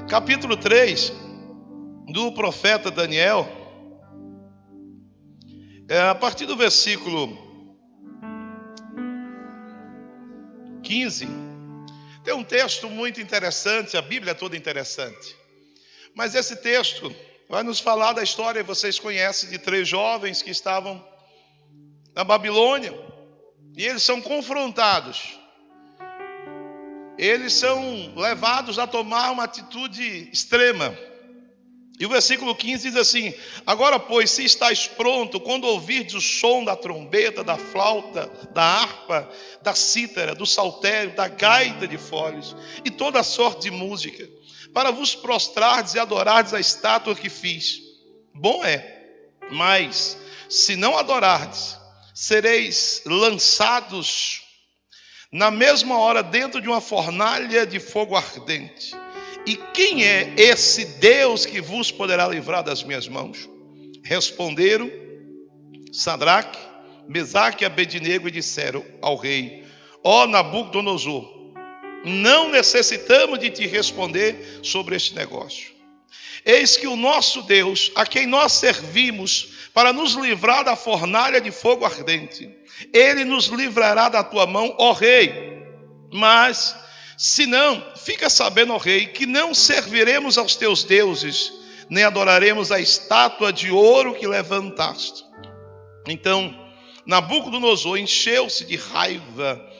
capítulo 3 do profeta Daniel, a partir do versículo 15, tem um texto muito interessante. A Bíblia é toda interessante, mas esse texto vai nos falar da história, vocês conhecem, de 3 jovens que estavam na Babilônia, e eles são confrontados, eles são levados a tomar uma atitude extrema. E o versículo 15 diz assim: agora, pois, se estáis pronto, quando ouvirdes o som da trombeta, da flauta, da harpa, da cítara, do saltério, da gaita de foles e toda sorte de música, para vos prostrardes e adorardes a estátua que fiz. Bom é, mas se não adorardes, sereis lançados na mesma hora dentro de uma fornalha de fogo ardente. E quem é esse Deus que vos poderá livrar das minhas mãos? Responderam Sadraque, Mesaque e Abednego e disseram ao rei: ó Nabucodonosor, não necessitamos de te responder sobre este negócio. Eis que o nosso Deus, a quem nós servimos para nos livrar da fornalha de fogo ardente, ele nos livrará da tua mão, ó rei. Mas se não, fica sabendo, ó rei, que não serviremos aos teus deuses, nem adoraremos a estátua de ouro que levantaste. Então Nabucodonosor encheu-se de raiva,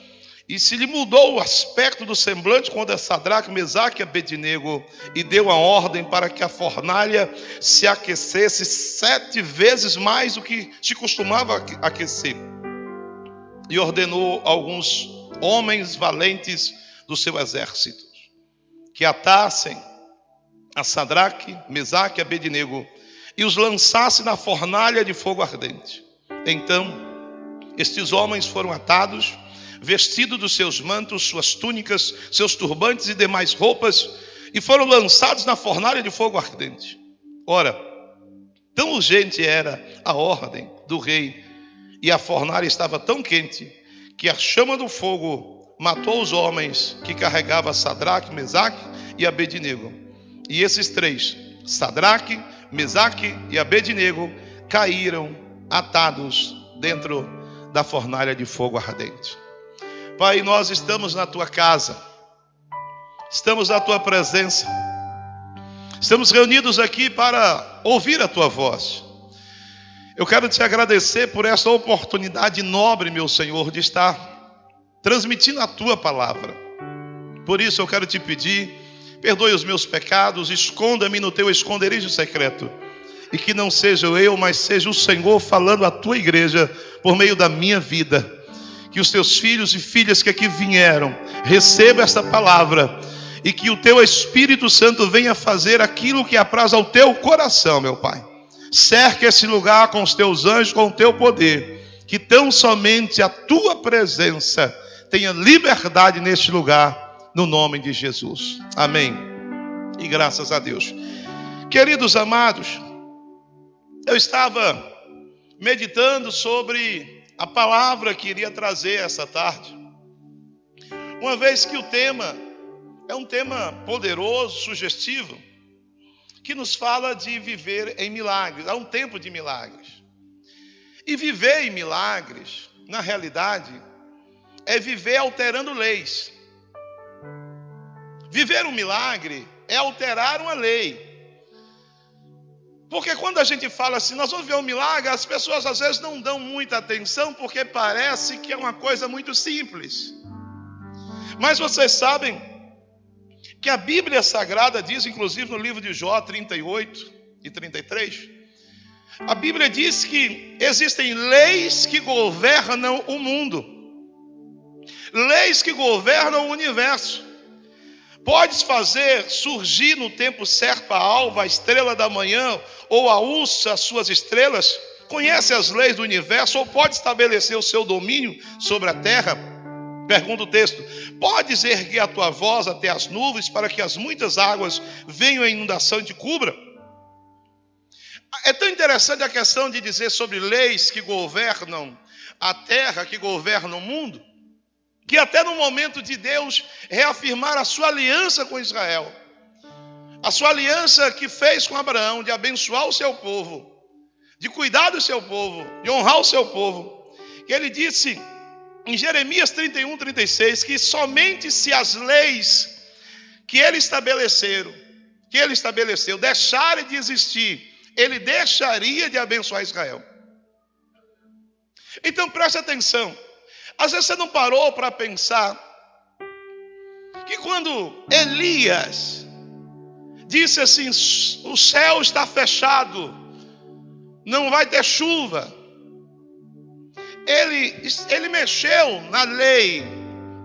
e se lhe mudou o aspecto do semblante quando Sadraque, Mesaque e Abednego, e deu a ordem para que a fornalha se aquecesse 7 vezes mais do que se costumava aquecer. E ordenou alguns homens valentes do seu exército que atassem a Sadraque, Mesaque e Abednego e os lançassem na fornalha de fogo ardente. Então estes homens foram atados, vestidos dos seus mantos, suas túnicas, seus turbantes e demais roupas, e foram lançados na fornalha de fogo ardente. Ora, tão urgente era a ordem do rei, e a fornalha estava tão quente, que a chama do fogo matou os homens que carregavam Sadraque, Mesaque e Abednego. E esses 3, Sadraque, Mesaque e Abednego, caíram atados dentro da fornalha de fogo ardente. Pai, nós estamos na tua casa, estamos na tua presença, estamos reunidos aqui para ouvir a tua voz. Eu quero te agradecer por essa oportunidade nobre, meu Senhor, de estar transmitindo a tua palavra. Por isso eu quero te pedir, perdoe os meus pecados, esconda-me no teu esconderijo secreto, e que não seja eu, mas seja o Senhor falando à tua igreja por meio da minha vida. Que os teus filhos e filhas que aqui vieram recebam esta palavra, e que o teu Espírito Santo venha fazer aquilo que apraz ao teu coração, meu Pai. Cerca esse lugar com os teus anjos, com o teu poder, que tão somente a tua presença tenha liberdade neste lugar, no nome de Jesus. Amém. E graças a Deus. Queridos amados, eu estava meditando sobre a palavra que iria trazer essa tarde, uma vez que o tema é um tema poderoso, sugestivo, que nos fala de viver em milagres. Há um tempo de milagres. E viver em milagres, na realidade, é viver alterando leis. Viver um milagre é alterar uma lei. Porque quando a gente fala assim, nós vamos ver um milagre, as pessoas às vezes não dão muita atenção, porque parece que é uma coisa muito simples. Mas vocês sabem que a Bíblia Sagrada diz, inclusive no livro de Jó 38 e 33, a Bíblia diz que existem leis que governam o mundo, leis que governam o universo. Podes fazer surgir no tempo certo a alva, a estrela da manhã, ou a ursa, as suas estrelas. Conhece as leis do universo, ou pode estabelecer o seu domínio sobre a terra? Pergunta o texto. Podes erguer a tua voz até as nuvens, para que as muitas águas venham a inundação e te cubra? É tão interessante a questão de dizer sobre leis que governam a terra, que governam o mundo, que até no momento de Deus reafirmar a sua aliança com Israel, A sua aliança que fez com Abraão de abençoar o seu povo, de cuidar do seu povo, de honrar o seu povo. Que ele disse em Jeremias 31, 36, que somente se as leis que ele estabeleceu, deixarem de existir, ele deixaria de abençoar Israel. Então preste atenção. Às vezes você não parou para pensar que quando Elias disse assim, o céu está fechado, não vai ter chuva, ele mexeu na lei.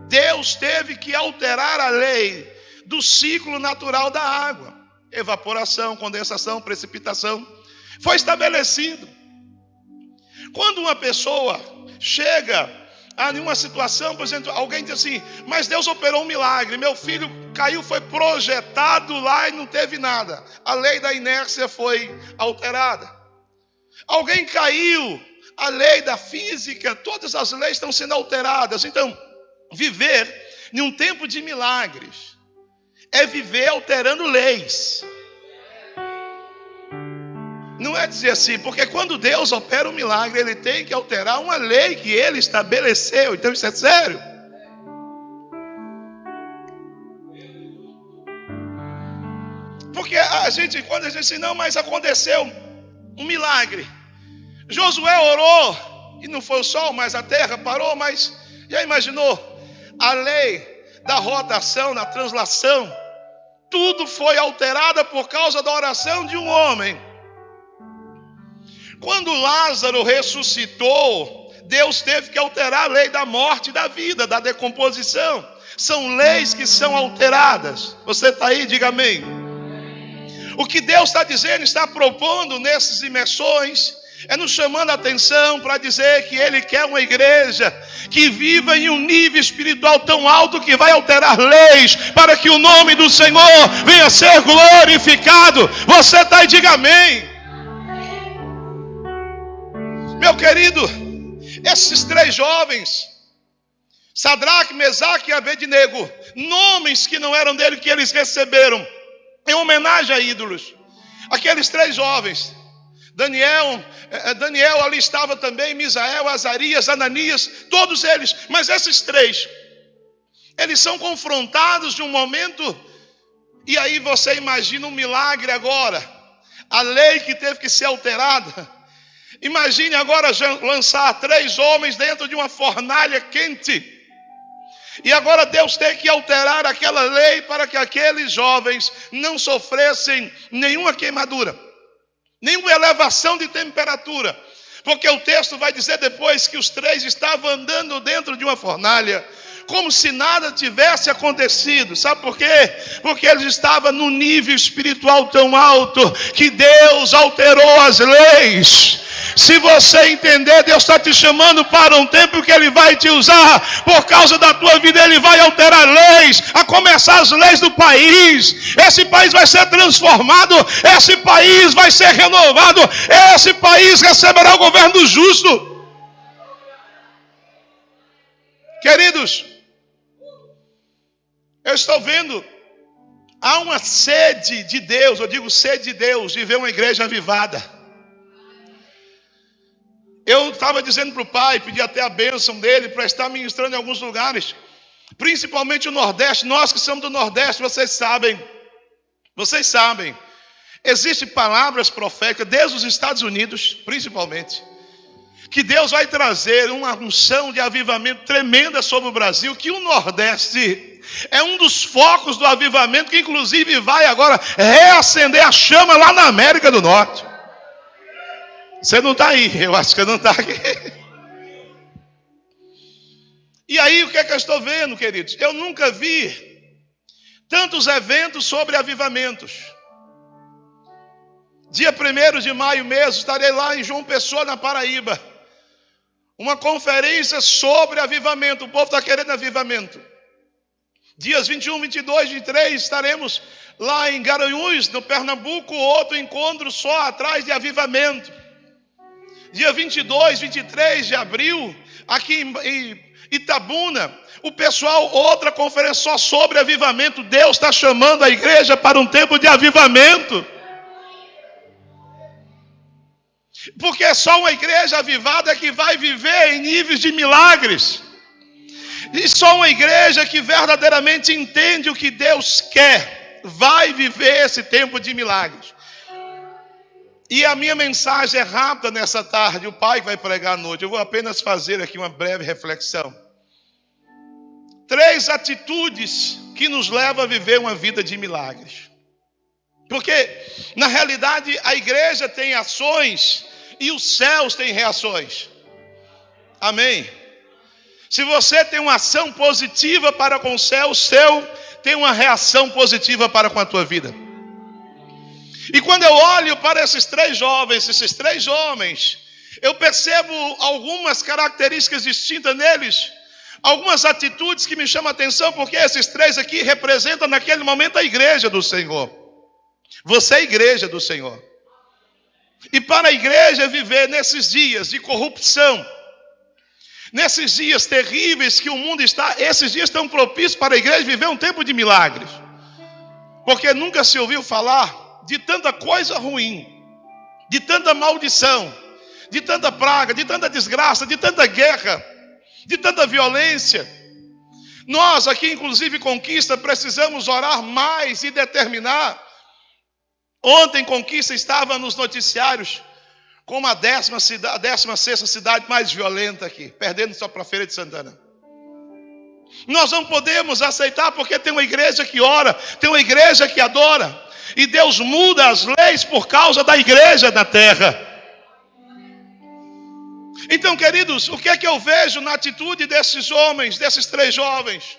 Deus teve que alterar a lei do ciclo natural da água. Evaporação, condensação, precipitação. Foi estabelecido. Quando uma pessoa chega a uma situação, por exemplo, alguém diz assim, mas Deus operou um milagre, meu filho caiu, foi projetado lá e não teve nada. A lei da inércia foi alterada. Alguém caiu, a lei da física, todas as leis estão sendo alteradas. Então, viver em um tempo de milagres é viver alterando leis. Não é dizer assim, porque quando Deus opera um milagre, Ele tem que alterar uma lei que Ele estabeleceu. Então isso é sério. Porque quando a gente diz, não, mas aconteceu um milagre. Josué orou, e não foi o sol, mas a terra parou, mas já imaginou? A lei da rotação, da translação, tudo foi alterado por causa da oração de um homem. Quando Lázaro ressuscitou, Deus teve que alterar a lei da morte e da vida, da decomposição. São leis que são alteradas. Você está aí? Diga amém. O que Deus está dizendo, está propondo nessas imersões, é nos chamando a atenção para dizer que Ele quer uma igreja que viva em um nível espiritual tão alto que vai alterar leis para que o nome do Senhor venha a ser glorificado. Você está aí? Diga amém. Meu querido, esses três jovens, Sadraque, Mesaque e Abednego, nomes que não eram dele, que eles receberam em homenagem a ídolos. Aqueles três jovens, Daniel ali estava também, Misael, Azarias, Ananias, todos eles. Mas esses três, eles são confrontados de um momento, e aí você imagina um milagre agora. A lei que teve que ser alterada. Imagine agora lançar três homens dentro de uma fornalha quente. E agora Deus tem que alterar aquela lei para que aqueles jovens não sofressem nenhuma queimadura, nenhuma elevação de temperatura. Porque o texto vai dizer depois que os três estavam andando dentro de uma fornalha, como se nada tivesse acontecido. Sabe por quê? Porque eles estavam num nível espiritual tão alto que Deus alterou as leis. Se você entender, Deus está te chamando para um tempo que Ele vai te usar. Por causa da tua vida, Ele vai alterar leis, a começar as leis do país. Esse país vai ser transformado, esse país vai ser renovado, esse país receberá o governo justo. Queridos, eu estou vendo, há uma sede de Deus, eu digo sede de Deus, de ver uma igreja avivada. Eu estava dizendo para o pai, pedi até a bênção dele para estar ministrando em alguns lugares, principalmente o Nordeste. Nós que somos do Nordeste, vocês sabem, existem palavras proféticas desde os Estados Unidos, principalmente, que Deus vai trazer uma unção de avivamento tremenda sobre o Brasil, que o Nordeste é um dos focos do avivamento, que inclusive vai agora reacender a chama lá na América do Norte. Você não está aí, eu acho que não está aqui. E aí, o que é que eu estou vendo, queridos? Eu nunca vi tantos eventos sobre avivamentos. Dia 1º de maio mesmo, estarei lá em João Pessoa, na Paraíba. Uma conferência sobre avivamento. O povo está querendo avivamento. Dias 21, 22, 23, estaremos lá em Garanhuns, no Pernambuco, outro encontro só atrás de avivamento. Dia 22, 23 de abril, aqui Itabuna, o pessoal, outra conferência só sobre avivamento. Deus está chamando a igreja para um tempo de avivamento. Porque só uma igreja avivada é que vai viver em níveis de milagres. E só uma igreja que verdadeiramente entende o que Deus quer vai viver esse tempo de milagres. E a minha mensagem é rápida nessa tarde. O pai vai pregar à noite. Eu vou apenas fazer aqui uma breve reflexão. 3 atitudes que nos levam a viver uma vida de milagres. Porque, na realidade, a igreja tem ações e os céus têm reações. Amém? Se você tem uma ação positiva para com o céu tem uma reação positiva para com a tua vida. E quando eu olho para esses 3 jovens, esses 3 homens, eu percebo algumas características distintas neles, algumas atitudes que me chamam a atenção, porque esses 3 aqui representam naquele momento a igreja do Senhor. Você é a igreja do Senhor. E para a igreja viver nesses dias de corrupção, nesses dias terríveis que o mundo está, esses dias estão propícios para a igreja viver um tempo de milagres. Porque nunca se ouviu falar de tanta coisa ruim, de tanta maldição, de tanta praga, de tanta desgraça, de tanta guerra, de tanta violência. Nós aqui, inclusive Conquista, precisamos orar mais e determinar. Ontem Conquista estava nos noticiários como a 16ª cidade mais violenta aqui, perdendo só para a Feira de Santana. Nós não podemos aceitar, porque tem uma igreja que ora, tem uma igreja que adora, e Deus muda as leis por causa da igreja na terra. Então, queridos, o que é que eu vejo na atitude desses homens, desses 3 jovens?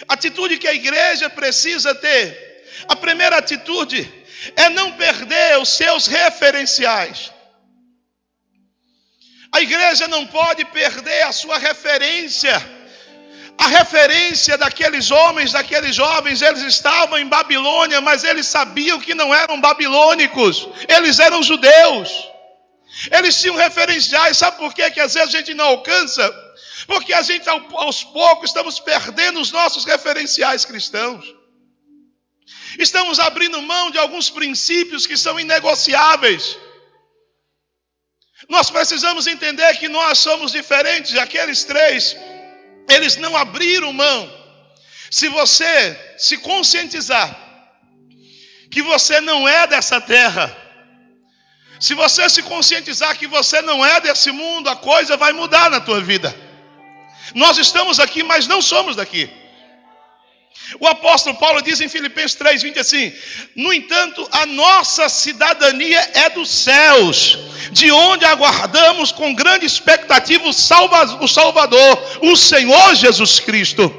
Atitude que a igreja precisa ter. A primeira atitude é não perder os seus referenciais. A igreja não pode perder a sua referência. A referência daqueles homens, daqueles jovens, eles estavam em Babilônia, mas eles sabiam que não eram babilônicos, eles eram judeus. Eles tinham referenciais. Sabe por quê que às vezes a gente não alcança? Porque a gente aos poucos estamos perdendo os nossos referenciais cristãos. Estamos abrindo mão de alguns princípios que são inegociáveis. Nós precisamos entender que nós somos diferentes. Aqueles 3, eles não abriram mão. Se você se conscientizar que você não é dessa terra, se você se conscientizar que você não é desse mundo, a coisa vai mudar na tua vida. Nós estamos aqui, mas não somos daqui. O apóstolo Paulo diz em Filipenses 3:20 assim: no entanto, a nossa cidadania é dos céus, de onde aguardamos com grande expectativa o Salvador, o Senhor Jesus Cristo.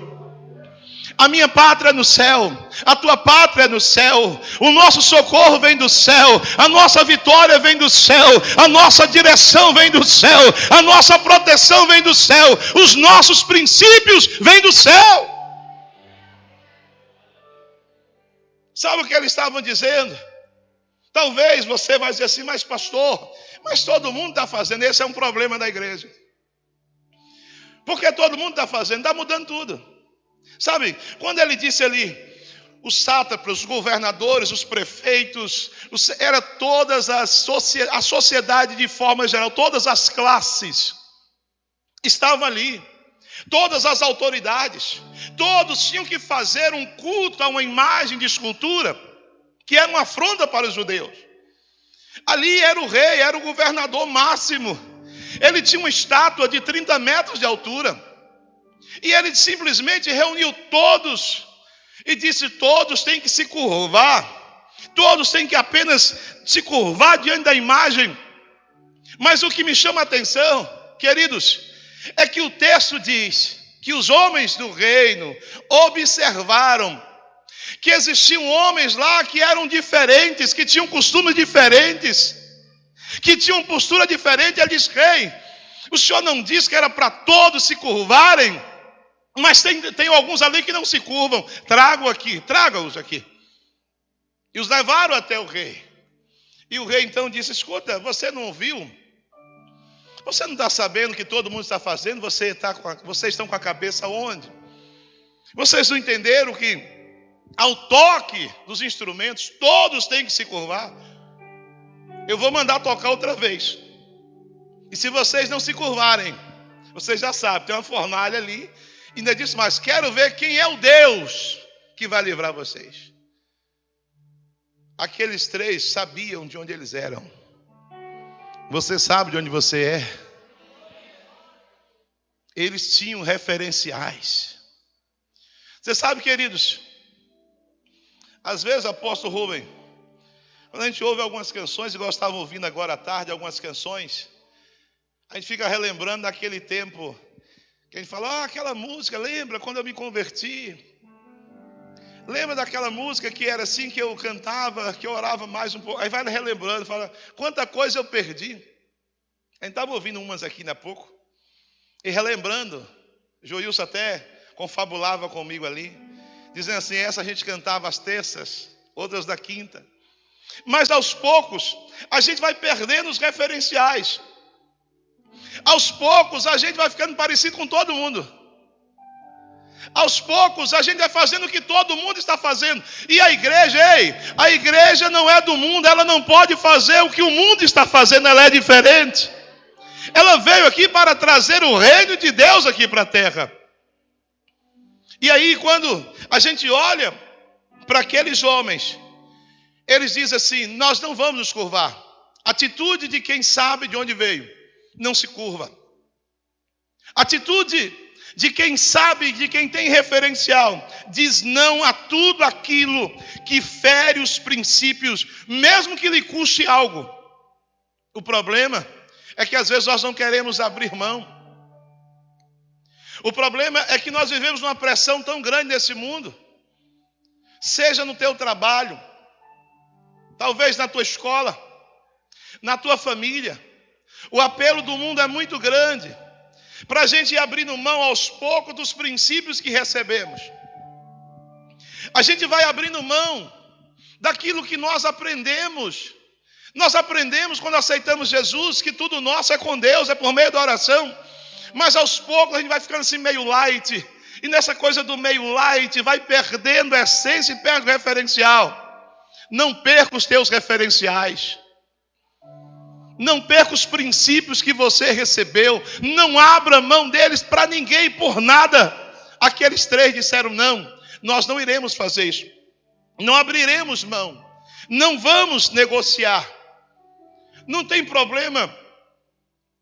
A minha pátria é no céu, a tua pátria é no céu, o nosso socorro vem do céu, a nossa vitória vem do céu, a nossa direção vem do céu, a nossa proteção vem do céu, os nossos princípios vêm do céu. Sabe o que eles estavam dizendo? Talvez você vai dizer assim: mas pastor, mas todo mundo está fazendo. Esse é um problema da igreja. Porque todo mundo está fazendo, está mudando tudo. Sabe, quando ele disse ali, os sátrapas, os governadores, os prefeitos, era todas a sociedade de forma geral, todas as classes estavam ali. Todas as autoridades, todos tinham que fazer um culto a uma imagem de escultura, que era uma afronta para os judeus. Ali era o rei, era o governador máximo. Ele tinha uma estátua de 30 metros de altura. E ele simplesmente reuniu todos e disse: todos têm que se curvar. Todos têm que apenas se curvar diante da imagem. Mas o que me chama a atenção, queridos, é que o texto diz que os homens do reino observaram que existiam homens lá que eram diferentes, que tinham costumes diferentes, que tinham postura diferente. Ele diz: rei, o senhor não disse que era para todos se curvarem? Mas tem alguns ali que não se curvam. Traga-os aqui. E os levaram até o rei. E o rei então disse: escuta, você não ouviu? Você não está sabendo o que todo mundo está fazendo? Vocês estão com a cabeça onde? Vocês não entenderam que ao toque dos instrumentos, todos têm que se curvar? Eu vou mandar tocar outra vez. E se vocês não se curvarem, vocês já sabem, tem uma fornalha ali. E ainda disse mais, quero ver quem é o Deus que vai livrar vocês. Aqueles três sabiam de onde eles eram. Você sabe de onde você é? Eles tinham referenciais. Você sabe, queridos, às vezes, apóstolo Rubem, quando a gente ouve algumas canções, igual eu estava ouvindo agora à tarde, algumas canções, a gente fica relembrando daquele tempo, que a gente fala, aquela música, lembra quando eu me converti? Lembra daquela música que era assim que eu cantava, que eu orava mais um pouco? Aí vai relembrando, fala, quanta coisa eu perdi. A gente estava ouvindo umas aqui ainda há pouco, e relembrando, Joilson até confabulava comigo ali, dizendo assim, essa a gente cantava às terças, outras da quinta. Mas aos poucos, a gente vai perdendo os referenciais. Aos poucos, a gente vai ficando parecido com todo mundo. Aos poucos, a gente vai fazendo o que todo mundo está fazendo. E a igreja não é do mundo, ela não pode fazer o que o mundo está fazendo, ela é diferente. Ela veio aqui para trazer o reino de Deus aqui para a terra. E aí, quando a gente olha para aqueles homens, eles dizem assim, nós não vamos nos curvar. Atitude de quem sabe de onde veio, não se curva. Atitude de quem sabe, de quem tem referencial, diz não a tudo aquilo que fere os princípios, mesmo que lhe custe algo. O problema é que às vezes nós não queremos abrir mão. O problema é que nós vivemos uma pressão tão grande nesse mundo, seja no teu trabalho, talvez na tua escola, na tua família. O apelo do mundo é muito grande para a gente ir abrindo mão aos poucos dos princípios que recebemos. A gente vai abrindo mão daquilo que nós aprendemos. Nós aprendemos quando aceitamos Jesus que tudo nosso é com Deus, é por meio da oração. Mas aos poucos a gente vai ficando assim meio light. E nessa coisa do meio light vai perdendo a essência e perde o referencial. Não perca os teus referenciais. Não perca os princípios que você recebeu. Não abra mão deles para ninguém, por nada. Aqueles três disseram não. Nós não iremos fazer isso. Não abriremos mão. Não vamos negociar. Não tem problema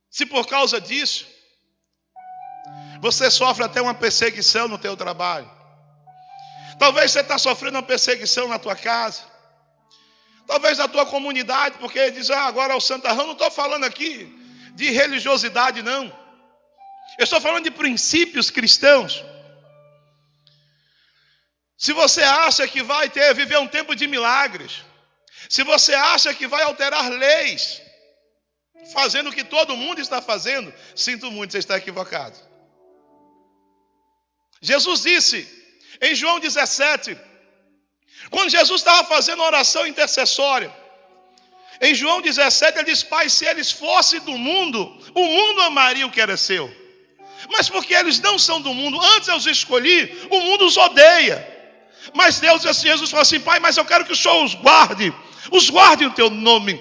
se por causa disso você sofre até uma perseguição no teu trabalho. Talvez você está sofrendo uma perseguição na tua casa. Talvez na tua comunidade, porque diz, agora é o santarrão. Não estou falando aqui de religiosidade, não. Eu estou falando de princípios cristãos. Se você acha que vai viver um tempo de milagres, se você acha que vai alterar leis, fazendo o que todo mundo está fazendo, sinto muito, você está equivocado. Jesus disse em João 17, quando Jesus estava fazendo oração intercessória, em João 17 ele diz, Pai, se eles fossem do mundo, o mundo amaria o que era seu. Mas porque eles não são do mundo, antes eu os escolhi, o mundo os odeia. Mas Jesus falou assim, Pai, mas eu quero que o Senhor os guarde o teu nome.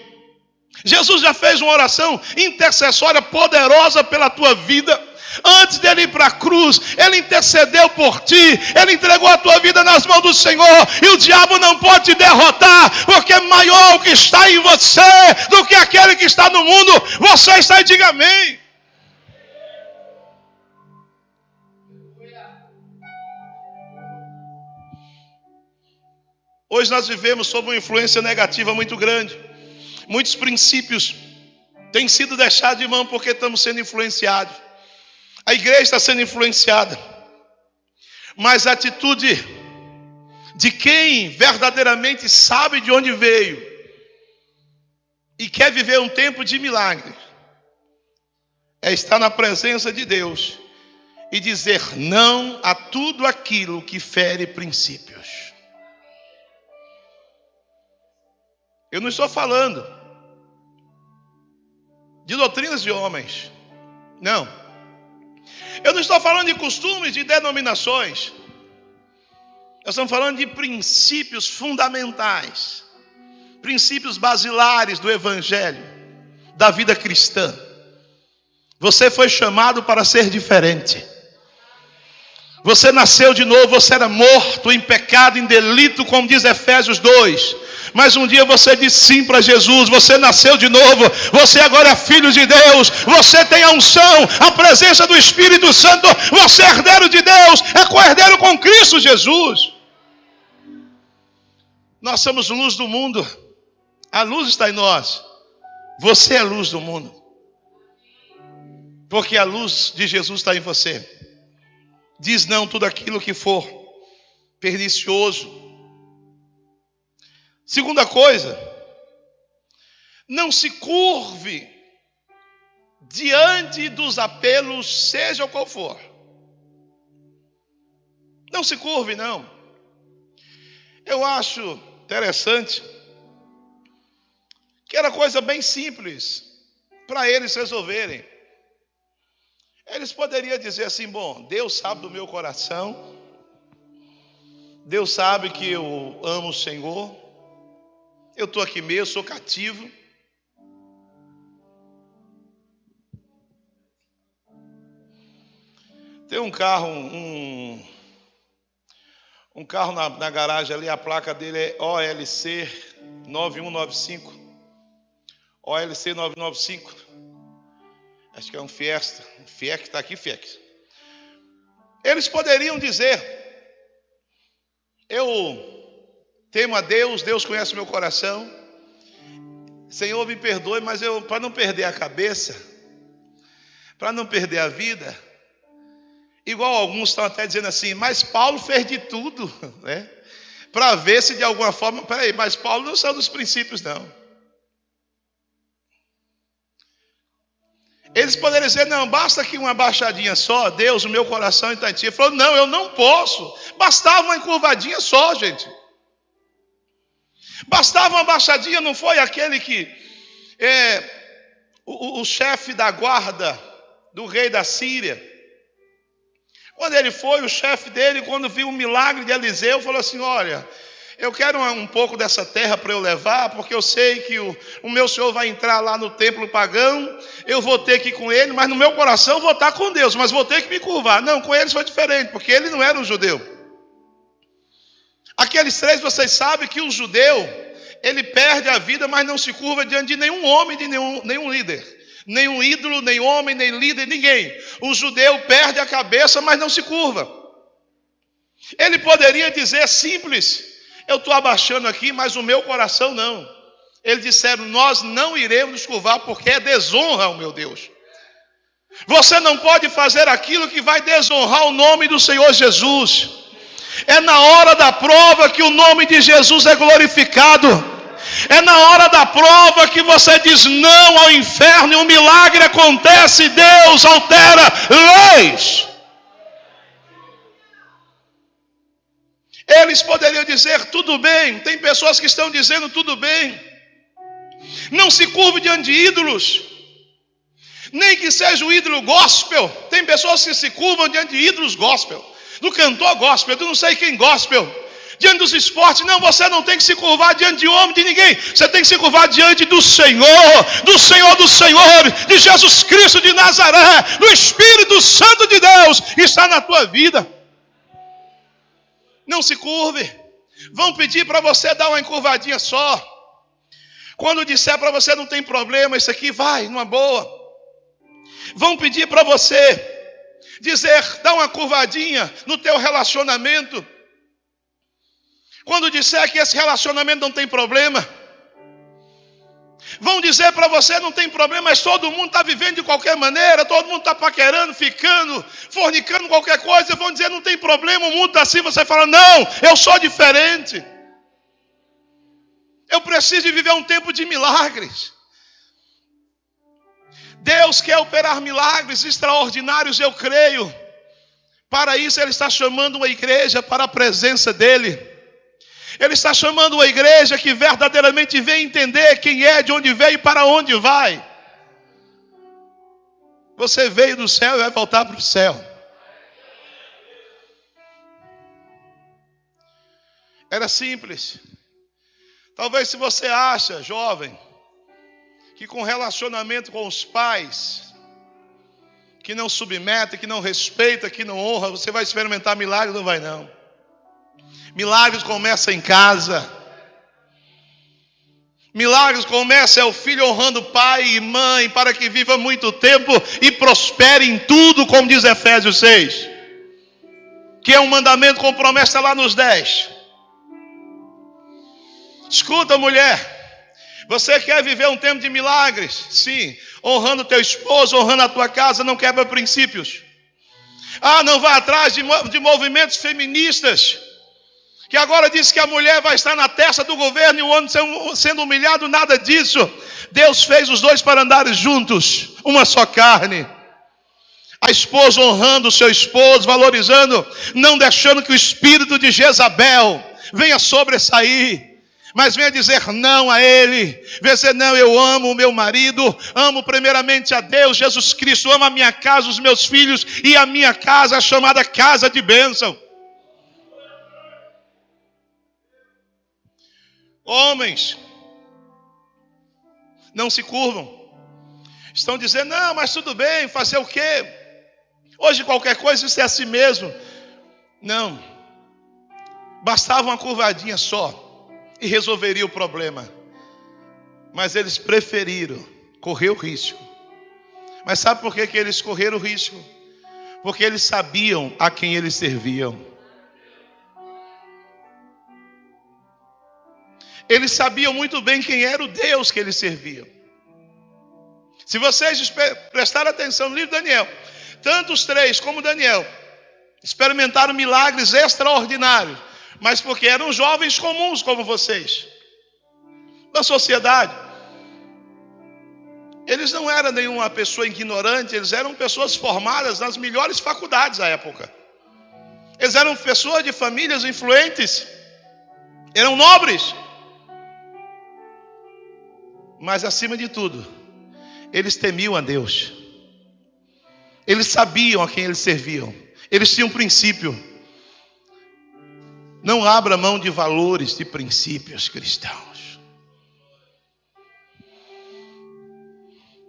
Jesus já fez uma oração intercessória poderosa pela tua vida. Antes dele ir para a cruz, ele intercedeu por ti, ele entregou a tua vida nas mãos do Senhor, e o diabo não pode te derrotar, porque é maior o que está em você do que aquele que está no mundo. Você está e diga amém. Hoje nós vivemos sob uma influência negativa muito grande. Muitos princípios têm sido deixados de mão porque estamos sendo influenciados. A igreja está sendo influenciada. Mas a atitude de quem verdadeiramente sabe de onde veio e quer viver um tempo de milagre é estar na presença de Deus e dizer não a tudo aquilo que fere princípios. Eu não estou falando de doutrinas de homens. Não. Eu não estou falando de costumes, de denominações. Nós estamos falando de princípios fundamentais, princípios basilares do Evangelho, da vida cristã. Você foi chamado para ser diferente. Você nasceu de novo, você era morto em pecado, em delito, como diz Efésios 2. Mas um dia você disse sim para Jesus, você nasceu de novo, você agora é filho de Deus, você tem a unção, a presença do Espírito Santo, você é herdeiro de Deus, é co-herdeiro com Cristo Jesus. Nós somos luz do mundo, a luz está em nós, você é a luz do mundo, porque a luz de Jesus está em você. Diz não tudo aquilo que for pernicioso. Segunda coisa, não se curve diante dos apelos, seja qual for. Não se curve, não. Eu acho interessante que era coisa bem simples para eles resolverem. Eles poderiam dizer assim, bom, Deus sabe do meu coração, Deus sabe que eu amo o Senhor, eu estou aqui mesmo, sou cativo. Tem um carro, um carro na garagem ali, a placa dele é OLC 9195, OLC 995. Acho que é um Fiesta, um FIEC, está aqui, FIEC. Eles poderiam dizer, eu temo a Deus, Deus conhece meu coração, Senhor me perdoe, mas eu, para não perder a cabeça, para não perder a vida, igual alguns estão até dizendo assim, mas Paulo fez de tudo, né? Para ver se de alguma forma, peraí, mas Paulo não saiu dos princípios não. Eles poderiam dizer, não, basta aqui uma baixadinha só, Deus, o meu coração está em ti. Ele falou, não, eu não posso. Bastava uma encurvadinha só, gente. Bastava uma baixadinha, não foi aquele que o chefe da guarda do rei da Síria. Quando ele foi, o chefe dele, quando viu o milagre de Eliseu, falou assim, olha, eu quero um pouco dessa terra para eu levar, porque eu sei que o meu senhor vai entrar lá no templo pagão, eu vou ter que ir com ele, mas no meu coração eu vou estar com Deus, mas vou ter que me curvar. Não, com eles foi diferente, porque ele não era um judeu. Aqueles três, vocês sabem que o judeu, ele perde a vida, mas não se curva diante de nenhum homem, de nenhum líder. Nenhum ídolo, nem homem, nem líder, ninguém. O judeu perde a cabeça, mas não se curva. Ele poderia dizer simples, eu estou abaixando aqui, mas o meu coração não. Eles disseram, nós não iremos nos curvar, porque é desonra ao meu Deus. Você não pode fazer aquilo que vai desonrar o nome do Senhor Jesus. É na hora da prova que o nome de Jesus é glorificado. É na hora da prova que você diz não ao inferno e um milagre acontece, Deus altera leis. Eles poderiam dizer tudo bem, tem pessoas que estão dizendo tudo bem. Não se curve diante de ídolos, nem que seja o ídolo gospel. Tem pessoas que se curvam diante de ídolos gospel, do cantor gospel, do não sei quem gospel. Diante dos esportes, não, você não tem que se curvar diante de homem, de ninguém. Você tem que se curvar diante do Senhor, dos Senhores, de Jesus Cristo de Nazaré, do Espírito Santo de Deus que está na tua vida. Não se curve. Vão pedir para você dar uma encurvadinha só. Quando disser para você não tem problema, isso aqui vai, numa boa. Vão pedir para você dizer, dá uma curvadinha no teu relacionamento. Quando disser que esse relacionamento não tem problema, vão dizer para você não tem problema, mas todo mundo está vivendo de qualquer maneira, todo mundo está paquerando, ficando, fornicando qualquer coisa, vão dizer não tem problema, o mundo está assim, você fala, não, eu sou diferente. Eu preciso de viver um tempo de milagres. Deus quer operar milagres extraordinários, eu creio. Para isso Ele está chamando uma igreja para a presença dEle. Ele está chamando uma igreja que verdadeiramente vem entender quem é, de onde veio e para onde vai. Você veio do céu e vai voltar para o céu. Era simples. Talvez se você acha, jovem, que com relacionamento com os pais, que não submete, que não respeita, que não honra, você vai experimentar milagres, não vai não. Milagres começam em casa. Milagres começam o filho honrando pai e mãe para que viva muito tempo e prospere em tudo, como diz Efésios 6. Que é um mandamento com promessa lá nos 10. Escuta, mulher, você quer viver um tempo de milagres? Sim, honrando teu esposo, honrando a tua casa, não quebra princípios. Não vai atrás de movimentos feministas, que agora diz que a mulher vai estar na testa do governo e o homem sendo humilhado, nada disso. Deus fez os dois para andarem juntos, uma só carne. A esposa honrando o seu esposo, valorizando, não deixando que o espírito de Jezabel venha sobressair. Mas venha dizer não a ele. Venha dizer não, eu amo o meu marido. Amo primeiramente a Deus, Jesus Cristo. Amo a minha casa, os meus filhos. E a minha casa é chamada casa de bênção. Homens não se curvam. Estão dizendo, não, mas tudo bem, fazer o quê? Hoje qualquer coisa isso é assim mesmo. Não. Bastava uma curvadinha só e resolveria o problema. Mas eles preferiram correr o risco. Mas sabe por que eles correram o risco? Porque eles sabiam a quem eles serviam. Eles sabiam muito bem quem era o Deus que eles serviam. Se vocês prestarem atenção no livro de Daniel, tanto os três como Daniel experimentaram milagres extraordinários, mas porque eram jovens comuns como vocês, da sociedade. Eles não eram nenhuma pessoa ignorante, eles eram pessoas formadas nas melhores faculdades da época. Eles eram pessoas de famílias influentes, eram nobres. Mas acima de tudo, eles temiam a Deus. Eles sabiam a quem eles serviam. Eles tinham um princípio. Não abra mão de valores, de princípios cristãos.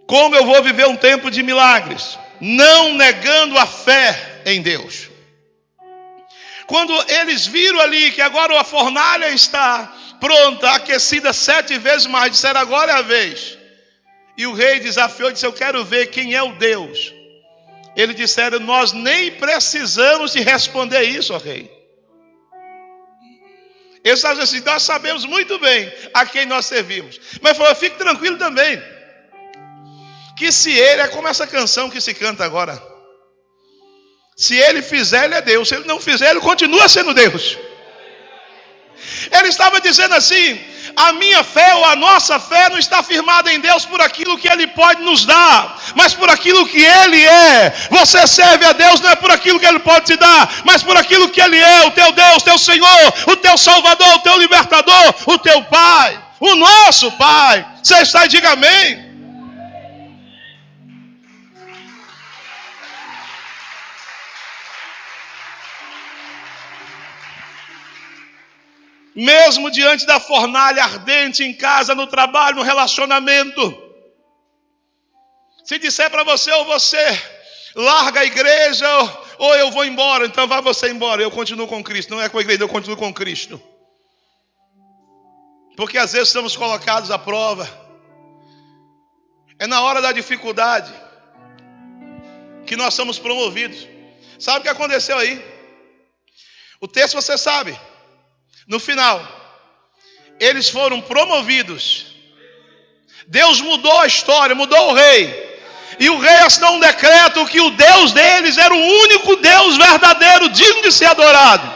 Como eu vou viver um tempo de milagres? Não negando a fé em Deus. Quando eles viram ali que agora a fornalha está pronta, aquecida 7 vezes mais, disseram agora é a vez. E o rei desafiou e disse, eu quero ver quem é o Deus. Eles disseram, nós nem precisamos de responder isso, ó rei. Eles estavam assim, nós sabemos muito bem a quem nós servimos. Mas falou, fique tranquilo também, que se ele, é como essa canção que se canta agora, se ele fizer, ele é Deus. Se ele não fizer, ele continua sendo Deus. Ele estava dizendo assim, a minha fé ou a nossa fé não está firmada em Deus por aquilo que Ele pode nos dar, mas por aquilo que Ele é. Você serve a Deus não é por aquilo que Ele pode te dar, mas por aquilo que Ele é, o teu Deus, teu Senhor, o teu Salvador, o teu Libertador, o teu Pai, o nosso Pai. Você está e diga amém. Mesmo diante da fornalha ardente em casa, no trabalho, no relacionamento. Se disser para você, ou você larga a igreja, ou eu vou embora, então vai você embora, eu continuo com Cristo. Não é com a igreja, eu continuo com Cristo. Porque às vezes estamos colocados à prova. É na hora da dificuldade que nós somos promovidos. Sabe o que aconteceu aí? O texto você sabe. No final, eles foram promovidos. Deus mudou a história, mudou o rei. E o rei assinou um decreto que o Deus deles era o único Deus verdadeiro, digno de ser adorado.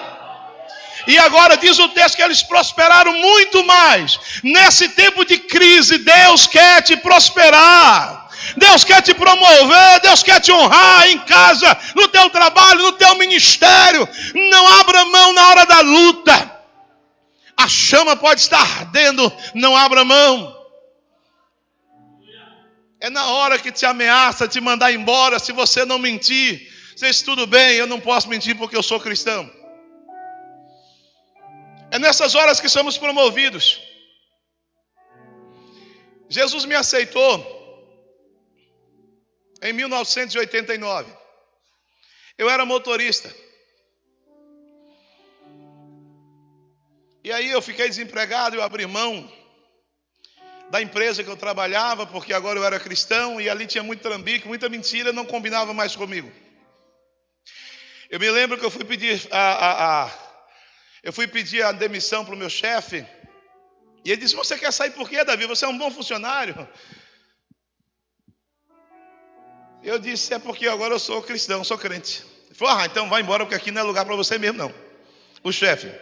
E agora diz o texto que eles prosperaram muito mais. Nesse tempo de crise, Deus quer te prosperar. Deus quer te promover, Deus quer te honrar em casa, no teu trabalho, no teu ministério. Não abra mão na hora da luta. A chama pode estar ardendo, não abra mão. É na hora que te ameaça te mandar embora, se você não mentir. Você diz, tudo bem, eu não posso mentir porque eu sou cristão. É nessas horas que somos promovidos. Jesus me aceitou em 1989. Eu era motorista. E aí eu fiquei desempregado, eu abri mão da empresa que eu trabalhava, porque agora eu era cristão, e ali tinha muito trambique, muita mentira, não combinava mais comigo. Eu me lembro que eu fui pedir a demissão para o meu chefe, e ele disse, você quer sair por quê, Davi? Você é um bom funcionário. Eu disse, é porque agora eu sou cristão, sou crente. Ele falou, então vai embora, porque aqui não é lugar para você mesmo não. O chefe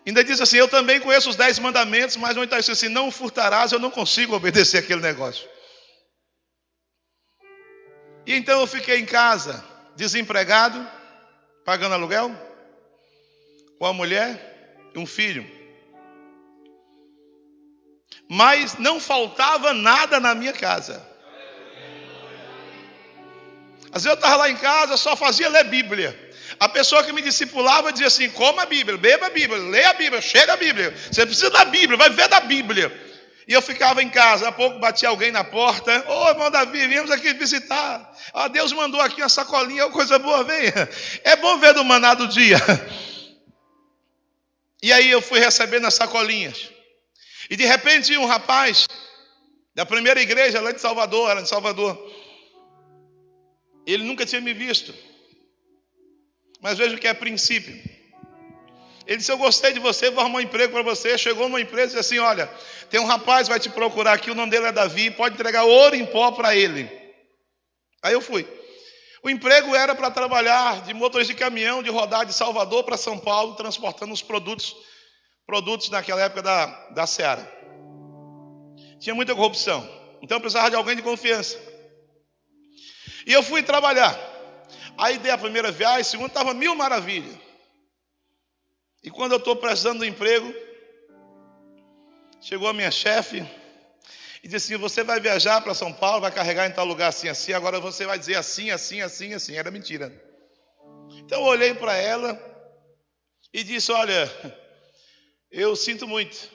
ainda disse assim, eu também conheço os 10 mandamentos, mas não está escrito assim, não furtarás, eu não consigo obedecer aquele negócio. E então eu fiquei em casa, desempregado, pagando aluguel, com a mulher e um filho. Mas não faltava nada na minha casa. Às vezes eu estava lá em casa, só fazia ler Bíblia. A pessoa que me discipulava dizia assim, coma a Bíblia, beba a Bíblia, leia a Bíblia, chega a Bíblia. Você precisa da Bíblia, vai ver da Bíblia. E eu ficava em casa, a pouco batia alguém na porta. Ô, irmão Davi, viemos aqui visitar. Deus mandou aqui uma sacolinha, coisa boa, venha. É bom ver do maná do dia. E aí eu fui recebendo as sacolinhas. E de repente um rapaz da primeira igreja lá de Salvador, era de Salvador. Ele nunca tinha me visto. Mas veja o que é princípio. Ele disse, eu gostei de você, vou arrumar um emprego para você. Chegou numa empresa e disse assim, olha, tem um rapaz que vai te procurar aqui, o nome dele é Davi, pode entregar ouro em pó para ele. Aí eu fui. O emprego era para trabalhar de motorista de caminhão, de rodar de Salvador para São Paulo, transportando os produtos naquela época da Seara. Tinha muita corrupção, então eu precisava de alguém de confiança. E eu fui trabalhar. Aí dei a primeira viagem, a segunda estava mil maravilhas. E quando eu estou precisando do emprego, chegou a minha chefe e disse assim, você vai viajar para São Paulo, vai carregar em tal lugar assim, assim, agora você vai dizer assim, assim, assim, assim. Era mentira. Então eu olhei para ela e disse, olha, eu sinto muito.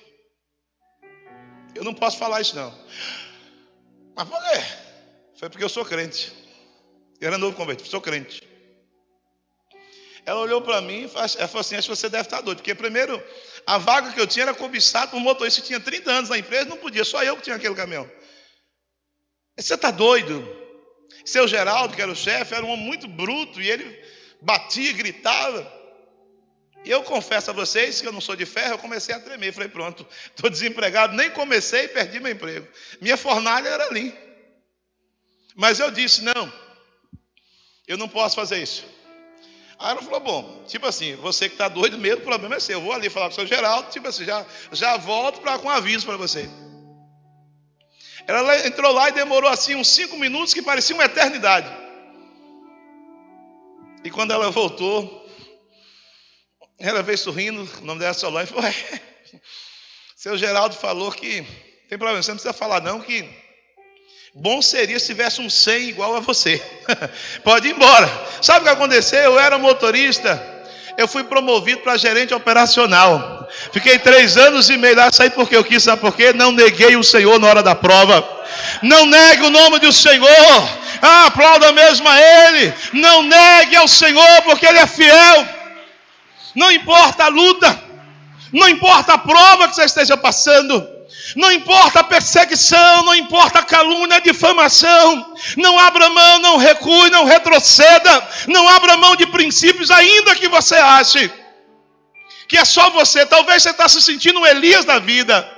Eu não posso falar isso não. Mas por quê? Foi porque eu sou crente. Eu era novo convertido, sou crente. Ela olhou para mim e falou assim, acho que você deve estar doido. Porque primeiro, a vaga que eu tinha era cobiçada por um motorista que tinha 30 anos na empresa, não podia, só eu que tinha aquele caminhão. Você está doido? Seu Geraldo, que era o chefe, era um homem muito bruto, e ele batia, gritava. E eu confesso a vocês que eu não sou de ferro, eu comecei a tremer. Falei, pronto, estou desempregado, nem comecei e perdi meu emprego. Minha fornalha era ali. Mas eu disse, não, eu não posso fazer isso. Aí ela falou, bom, tipo assim, você que está doido mesmo, o problema é seu. Eu vou ali falar com o seu Geraldo, tipo assim, já volto com aviso para você. Ela entrou lá e demorou assim uns 5 minutos que parecia uma eternidade. E quando ela voltou, ela veio sorrindo, o nome dela é Solange, e falou, seu Geraldo falou que, tem problema, você não precisa falar não, que bom seria se tivesse um 100 igual a você. Pode ir embora. Sabe o que aconteceu? Eu era motorista, eu fui promovido para gerente operacional. Fiquei 3 anos e meio lá, saí porque eu quis, sabe por quê? Não neguei o Senhor na hora da prova. Não negue o nome do Senhor. Aplauda mesmo a Ele. Não negue ao Senhor, porque Ele é fiel. Não importa a luta, não importa a prova que você esteja passando, não importa a perseguição, não importa a calúnia, a difamação, não abra mão, não recue, não retroceda, não abra mão de princípios, ainda que você ache que é só você. Talvez você está se sentindo um Elias da vida.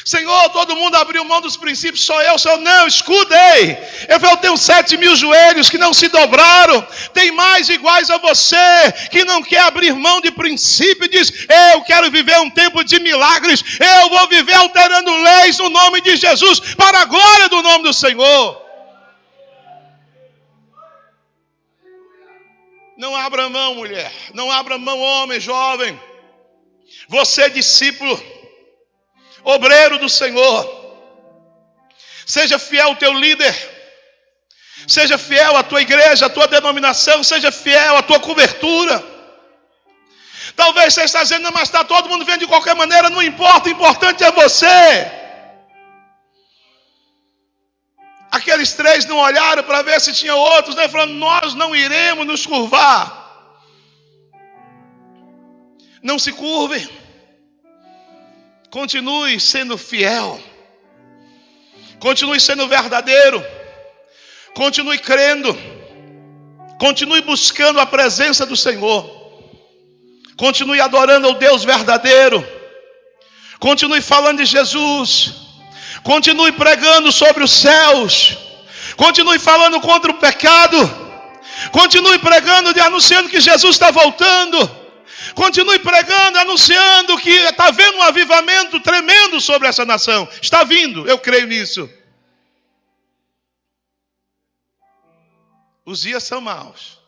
Senhor, todo mundo abriu mão dos princípios, só eu, Senhor. Não, escuta, ei. Eu tenho 7.000 joelhos que não se dobraram. Tem mais iguais a você, que não quer abrir mão de princípio. Diz, eu quero viver um tempo de milagres. Eu vou viver alterando leis no nome de Jesus, para a glória do nome do Senhor. Não abra mão, mulher. Não abra mão, homem, jovem. Você, discípulo, obreiro do Senhor, Seja fiel ao teu líder. Seja fiel à tua igreja, à tua denominação. Seja fiel à tua cobertura. Talvez você esteja dizendo, mas está todo mundo vendo de qualquer maneira. Não importa, o importante é você. Aqueles 3 não olharam para ver se tinha outros, né? Falando, nós não iremos nos curvar. Não se curve. Continue sendo fiel. Continue sendo verdadeiro. Continue crendo. Continue buscando a presença do Senhor. Continue adorando ao Deus verdadeiro. Continue falando de Jesus. Continue pregando sobre os céus. Continue falando contra o pecado. Continue pregando e anunciando que Jesus está voltando. Continue pregando, anunciando que está havendo um avivamento tremendo sobre essa nação. Está vindo, eu creio nisso. Os dias são maus,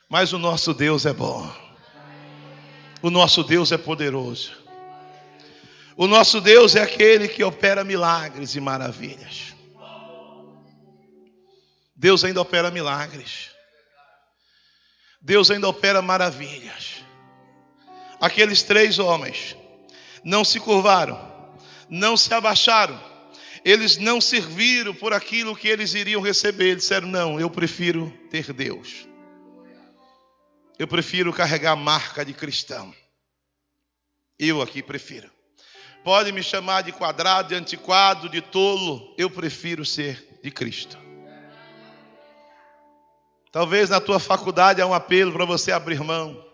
mas o nosso Deus é bom. O nosso Deus é poderoso. O nosso Deus é aquele que opera milagres e maravilhas. Deus ainda opera milagres. Deus ainda opera maravilhas. Aqueles 3 homens não se curvaram, não se abaixaram. Eles não serviram por aquilo que eles iriam receber. Eles disseram, não, eu prefiro ter Deus. Eu prefiro carregar a marca de cristão. Eu aqui prefiro. Pode me chamar de quadrado, de antiquado, de tolo. Eu prefiro ser de Cristo. Talvez na tua faculdade há um apelo para você abrir mão.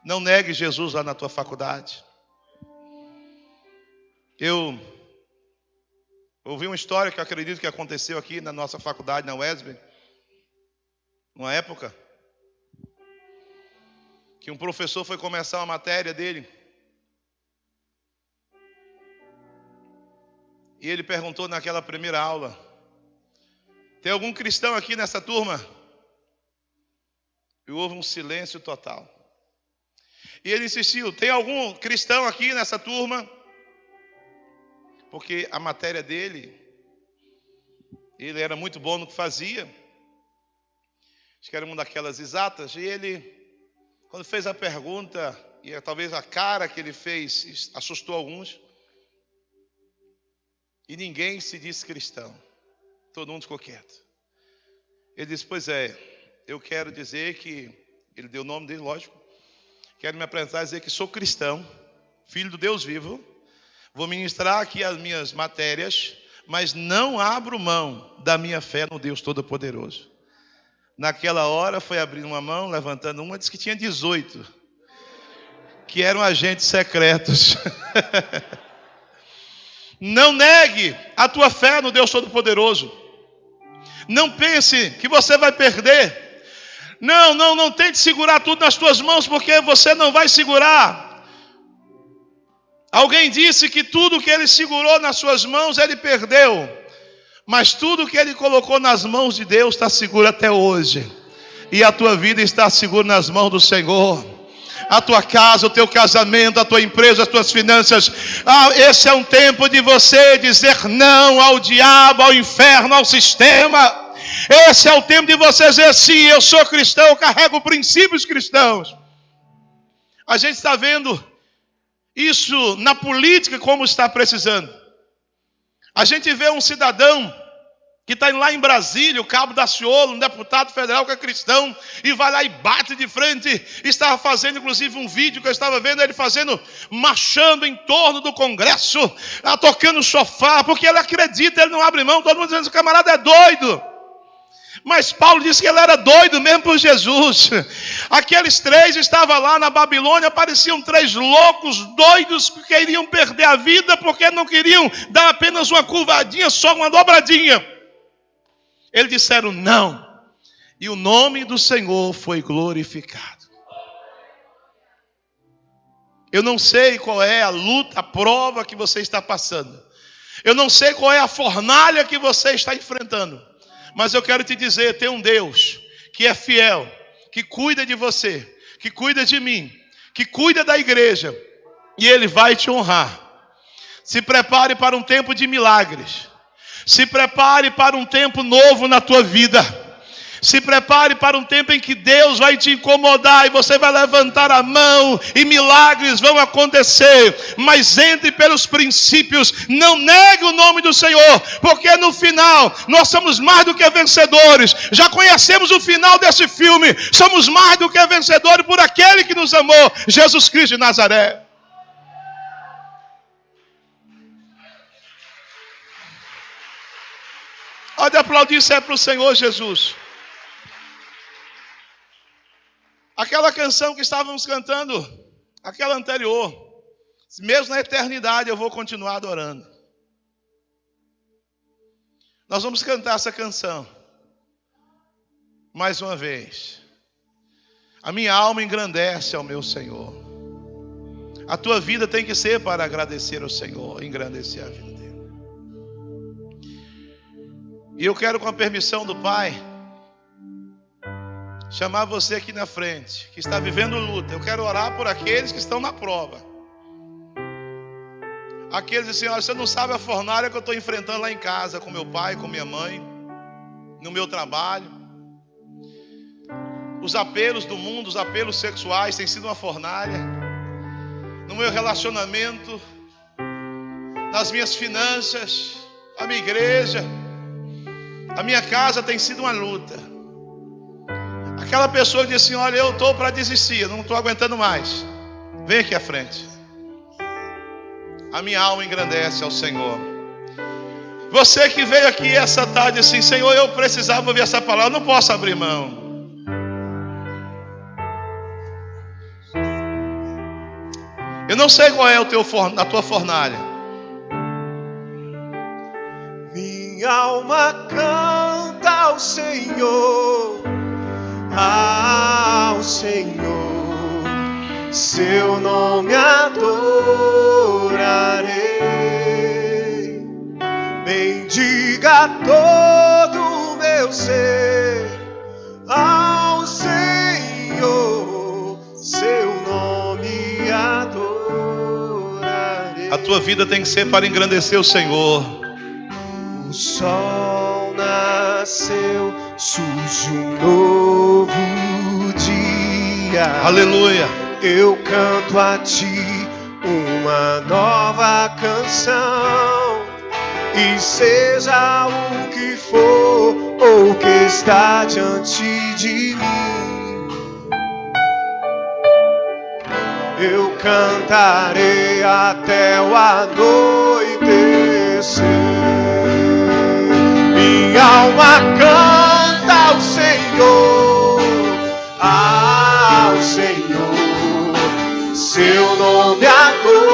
Não negue Jesus lá na tua faculdade. Eu ouvi uma história que eu acredito que aconteceu aqui na nossa faculdade, na Wesley. Uma época que um professor foi começar uma matéria dele. E ele perguntou naquela primeira aula, tem algum cristão aqui nessa turma? E houve um silêncio total. E ele insistiu, tem algum cristão aqui nessa turma? Porque a matéria dele, ele era muito bom no que fazia. Acho que era uma daquelas exatas. E ele, quando fez a pergunta, e talvez a cara que ele fez assustou alguns. E ninguém se disse cristão. Todo mundo ficou quieto. Ele disse, pois é, eu quero dizer que, ele deu o nome dele, lógico. Quero me apresentar e dizer que sou cristão, filho do Deus vivo. Vou ministrar aqui as minhas matérias, mas não abro mão da minha fé no Deus Todo-Poderoso. Naquela hora foi abrindo uma mão, levantando uma, disse que tinha 18, que eram agentes secretos. Não negue a tua fé no Deus Todo-Poderoso. Não pense que você vai perder. Não tente segurar tudo nas tuas mãos, porque você não vai segurar. Alguém disse que tudo que ele segurou nas suas mãos, ele perdeu. Mas tudo que ele colocou nas mãos de Deus está seguro até hoje. E a tua vida está segura nas mãos do Senhor. A tua casa, o teu casamento, a tua empresa, as tuas finanças. Esse é um tempo de você dizer não ao diabo, ao inferno, ao sistema. Esse é o tempo de você dizer sim, eu sou cristão, eu carrego princípios cristãos. A gente está vendo isso na política como está precisando. A gente vê um cidadão que está lá em Brasília, o Cabo Daciolo, um deputado federal que é cristão, e vai lá e bate de frente. Estava fazendo inclusive um vídeo que eu estava vendo ele fazendo, marchando em torno do Congresso, tocando chofar, porque ele acredita, ele não abre mão. Todo mundo dizendo que o camarada é doido. Mas Paulo disse que ele era doido mesmo por Jesus. Aqueles 3 estavam lá na Babilônia, pareciam 3 loucos, doidos, que queriam perder a vida, porque não queriam dar apenas uma curvadinha, só uma dobradinha. Eles disseram não. E o nome do Senhor foi glorificado. Eu não sei qual é a luta, a prova que você está passando. Eu não sei qual é a fornalha que você está enfrentando. Mas eu quero te dizer, tem um Deus que é fiel, que cuida de você, que cuida de mim, que cuida da igreja. E Ele vai te honrar. Se prepare para um tempo de milagres. Se prepare para um tempo novo na tua vida. Se prepare para um tempo em que Deus vai te incomodar e você vai levantar a mão e milagres vão acontecer. Mas entre pelos princípios, não negue o nome do Senhor, porque no final nós somos mais do que vencedores. Já conhecemos o final desse filme. Somos mais do que vencedores por aquele que nos amou, Jesus Cristo de Nazaré. Pode aplaudir, isso é para o Senhor Jesus. Aquela canção que estávamos cantando, aquela anterior, mesmo na eternidade eu vou continuar adorando. Nós vamos cantar essa canção mais uma vez. A minha alma engrandece ao meu Senhor. A tua vida tem que ser para agradecer ao Senhor, engrandecer a vida dele. E eu quero, com a permissão do Pai, chamar você aqui na frente, que está vivendo luta. Eu quero orar por aqueles que estão na prova. Aqueles que dizem, olha, você não sabe a fornalha que eu estou enfrentando lá em casa, com meu pai, com minha mãe, no meu trabalho. Os apelos do mundo, os apelos sexuais têm sido uma fornalha. No meu relacionamento, nas minhas finanças, a minha igreja, a minha casa tem sido uma luta. Aquela pessoa que diz assim, olha, eu estou para desistir, eu não estou aguentando mais. Vem aqui à frente. A minha alma engrandece ao Senhor. Você que veio aqui essa tarde assim, Senhor, eu precisava ouvir essa palavra, eu não posso abrir mão. Eu não sei qual é a tua fornalha. Minha alma canta ao Senhor, ao Senhor, seu nome adorarei. Bendiga todo o meu ser ao Senhor, seu nome adorarei. A tua vida tem que ser para engrandecer o Senhor. O sol nasceu, surge um novo dia. Aleluia. Eu canto a ti uma nova canção. E seja o que for ou que está diante de mim, eu cantarei até o anoitecer. Minha alma canta ao Senhor, ao Senhor, seu nome adorarei.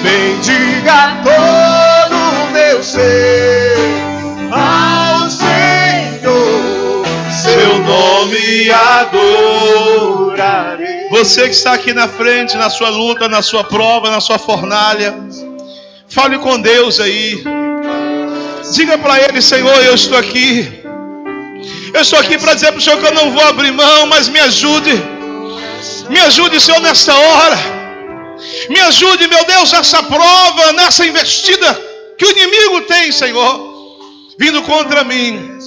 Bendiga todo o meu ser ao Senhor, seu nome adorarei. Você que está aqui na frente, na sua luta, na sua prova, na sua fornalha, fale com Deus aí. Diga para Ele, Senhor, eu estou aqui. Eu estou aqui para dizer para o Senhor que eu não vou abrir mão, mas me ajude. Me ajude, Senhor, nessa hora. Me ajude, meu Deus, nessa prova, nessa investida que o inimigo tem, Senhor, vindo contra mim.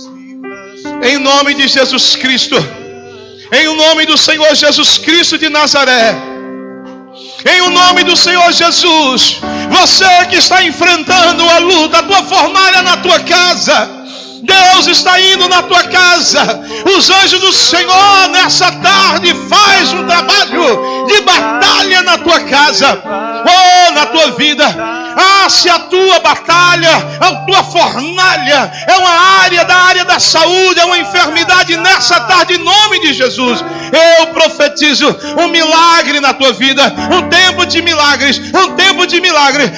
Em nome de Jesus Cristo. Em o nome do Senhor Jesus Cristo de Nazaré. Em o nome do Senhor Jesus. Você que está enfrentando a luta, a tua fornalha na tua casa, Deus está indo na tua casa. Os anjos do Senhor nessa tarde faz um trabalho de batalha na tua casa, ou na tua vida. Se a tua batalha, a tua fornalha é uma área da saúde, é uma enfermidade, nessa tarde, em nome de Jesus, eu profetizo um milagre na tua vida, um tempo de milagres,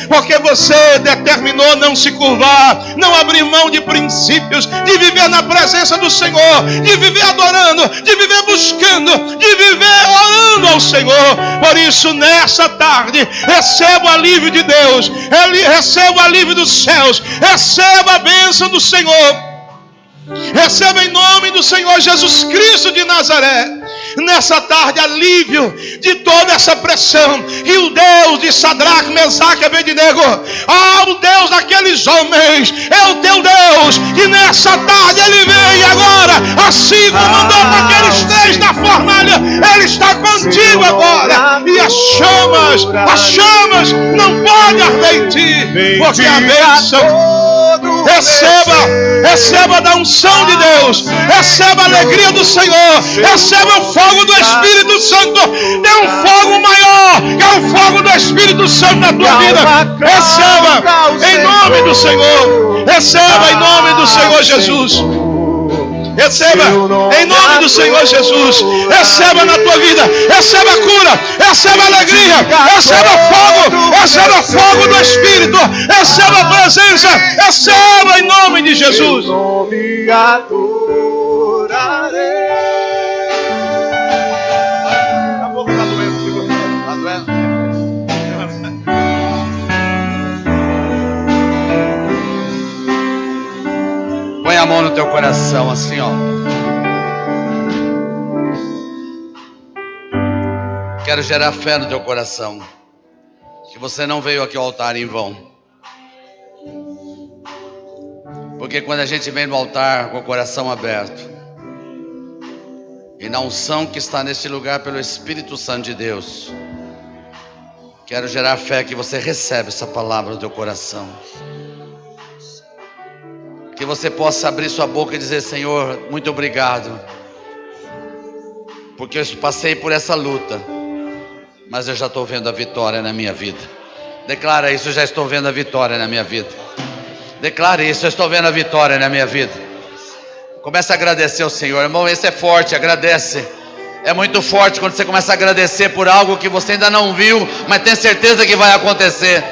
porque você determinou não se curvar, não abrir mão de princípios, de viver na presença do Senhor, de viver adorando, de viver buscando, de viver orando ao Senhor. Por isso, nessa tarde, receba o alívio de Deus, receba o alívio dos céus, receba a bênção do Senhor. Receba em nome do Senhor Jesus Cristo de Nazaré. nessa tarde alívio de toda essa pressão. E o Deus de Sadraque, Mesaque e Abednego, o Deus daqueles homens, é o teu Deus. E nessa tarde Ele vem agora, assim como mandou para aqueles 3 da fornalha, Ele está contigo agora. E as chamas não podem arder em ti, porque a bênção. Receba da unção de Deus, receba a alegria do Senhor, receba o fogo do Espírito Santo. Tem um fogo maior, que é o fogo do Espírito Santo na tua vida. Receba em nome do Senhor, receba em nome do Senhor Jesus. Receba em nome do Senhor Jesus. Receba na tua vida, receba a cura, receba a alegria, receba fogo do Espírito, receba a presença, receba em nome de Jesus. Põe a mão no teu coração assim, ó. Quero gerar fé no teu coração, que você não veio aqui ao altar em vão. Porque quando a gente vem no altar com o coração aberto, e na unção que está neste lugar pelo Espírito Santo de Deus, quero gerar fé que você recebe essa palavra no teu coração. Que você possa abrir sua boca e dizer: Senhor, muito obrigado, porque eu passei por essa luta, mas eu já estou vendo a vitória na minha vida. Declara isso: eu já estou vendo a vitória na minha vida. Declare isso: eu estou vendo a vitória na minha vida. Comece a agradecer ao Senhor, irmão. Esse é forte, agradece. É muito forte quando você começa a agradecer por algo que você ainda não viu, mas tem certeza que vai acontecer.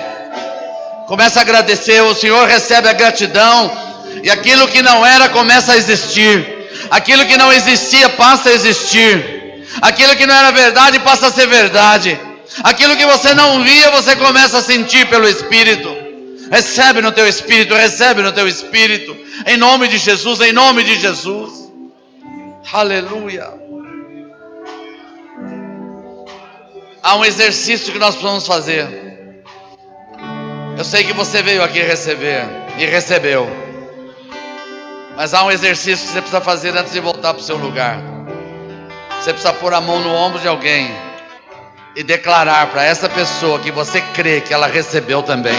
Começa a agradecer, o Senhor recebe a gratidão. E aquilo que não era começa a existir. Aquilo que não existia passa a existir. Aquilo que não era verdade passa a ser verdade. Aquilo que você não via, você começa a sentir pelo Espírito. Recebe no teu Espírito, recebe no teu Espírito. Em nome de Jesus, em nome de Jesus. Aleluia. Há um exercício que nós precisamos fazer. Eu sei que você veio aqui receber e recebeu. Mas há um exercício que você precisa fazer antes de voltar para o seu lugar. Você precisa pôr a mão no ombro de alguém e declarar para essa pessoa que você crê que ela recebeu também.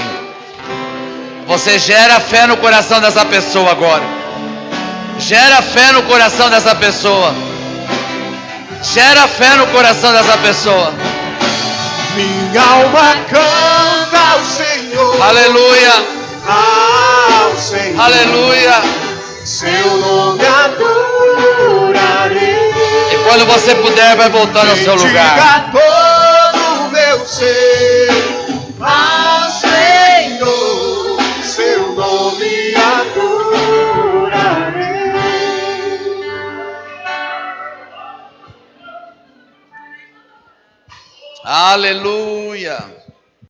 Você gera fé no coração dessa pessoa agora. Gera fé no coração dessa pessoa. Gera fé no coração dessa pessoa. Minha alma canta ao Senhor. Aleluia. Ao Senhor. Aleluia. Seu nome adorarei. E quando você puder, vai voltando ao seu lugar. Diga todo o meu ser ao Senhor. Seu nome adorarei. Aleluia.